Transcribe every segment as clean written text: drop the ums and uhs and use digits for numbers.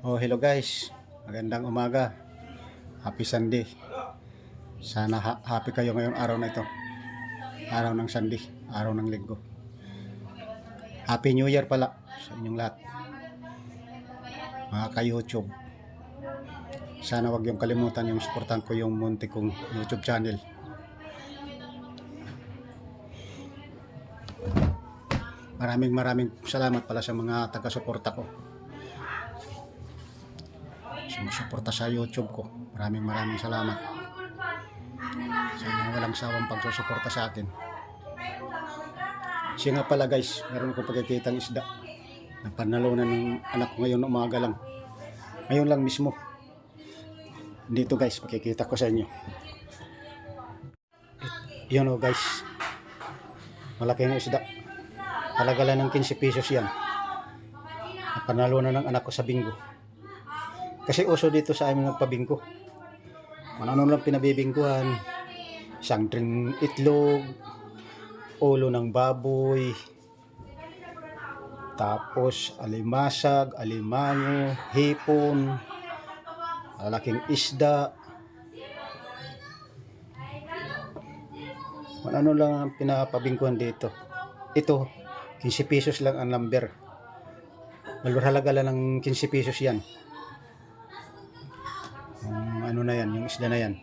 Oh, hello guys. Magandang umaga. Happy Sunday. Sana happy kayo ngayong araw na ito. Araw ng Sunday, araw ng Linggo. Happy New Year pala sa inyong lahat. Mga ka-YouTube. Sana wag yung kalimutan yung suportahan ko yung munti kong YouTube channel. Maraming salamat pala sa mga taga-suporta ko. Sumusuporta sa YouTube ko. Maraming salamat sa inyong walang sawang pagsusuporta sa akin. Siya nga pala guys, meron akong pagkikitang isda. Napanalunan ng anak ko ngayon umaga lang. Ngayon lang mismo. Dito guys, pakikita ko sa inyo. Yun o guys. Malaki ng isda. Halaga lang ng 15 pesos yan. Napanalunan ng anak ko sa bingo. Kasi uso dito sa amin nagpabingko. Ano lang pinabibingkuhan. Isang tring itlog, ulo ng baboy, tapos alimasag, alimango, hipon, malaking isda. Ano lang ang pinapabingkuhan dito. Ito, 15 pesos lang ang number. Halaga lang ng 15 pesos yan. Ano na yan, yung isda na yan.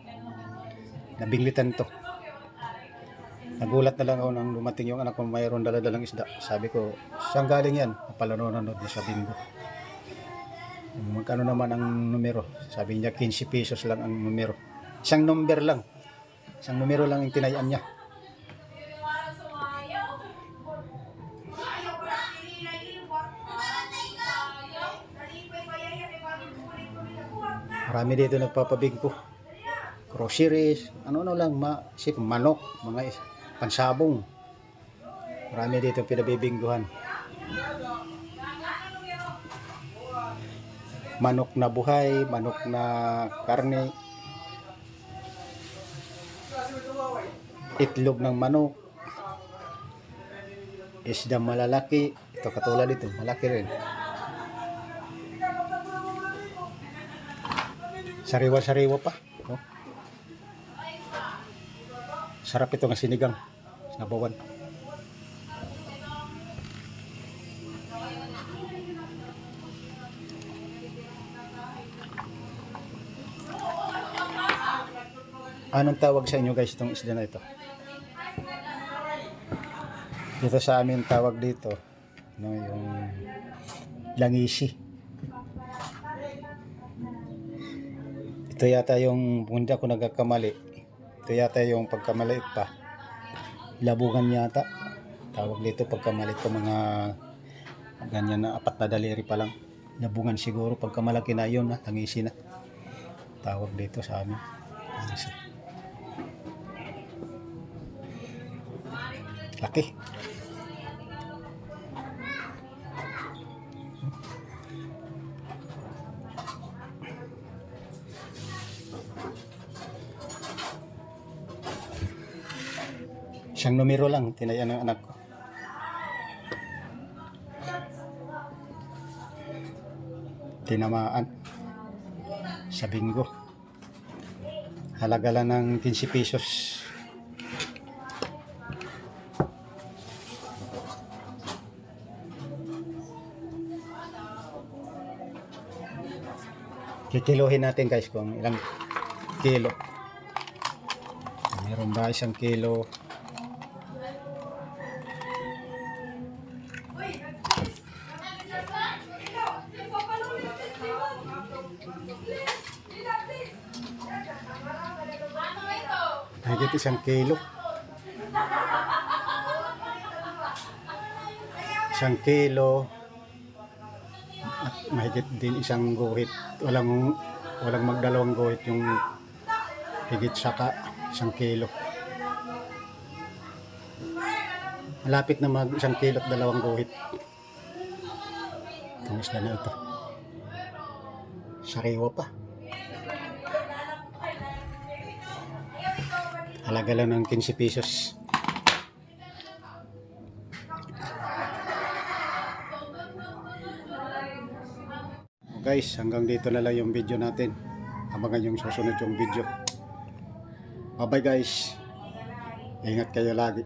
Nabinglitan to. Nagulat na lang ako nang dumating yung anak ko mayroon dala-dalang isda. Sabi ko, saan galing yan? Napalanonood sa bingo. Magkano naman ang numero? Sabi niya 15 pesos lang ang numero. Isang number lang. Isang numero lang yung tinayaan niya. Marami dito nagpapabingko. Groceries, ano lang, manok, mga pansabong. Marami dito pinabibingguhan. Manok na buhay, manok na karne, itlog ng manok, isda malalaki. Ito katulad ito, malaki rin. Sariwa-sariwa pa. Oh. Sarap ito ng sinigang. Sabawan. Anong tawag sa inyo guys itong isda na ito? Dito sa amin tawag dito yung langisi. Ito yata yung, hindi ako nagkakamali, ito yata yung pagkamaliit pa. Labungan yata. Tawag dito pagkamaliit pa, mga ganyan na 4 na daliri pa lang. Labungan siguro, pagkamalaki na yun na, tangisi na. Tawag dito sa amin. Laki. Isang numero lang tinayaan ng anak ko. Tinamaan sa bingo. Halaga lang ng 15 pesos. Kikiluhin natin guys kung ilang kilo. Meron ba 1 kilo? Higit 1 kilo. 1 kilo at mahigit din 1 guhit. Walang magdalawang guhit yung higit saka 1 kilo. Malapit na mag 1 kilo at 2 guhit. Itong isda na ito. Sariwa pa. Halaga lang ng 15 pesos. guys, hanggang dito na lang yung video natin. Abangan yung susunod yung video. Bye bye guys. Ingat kayo lagi.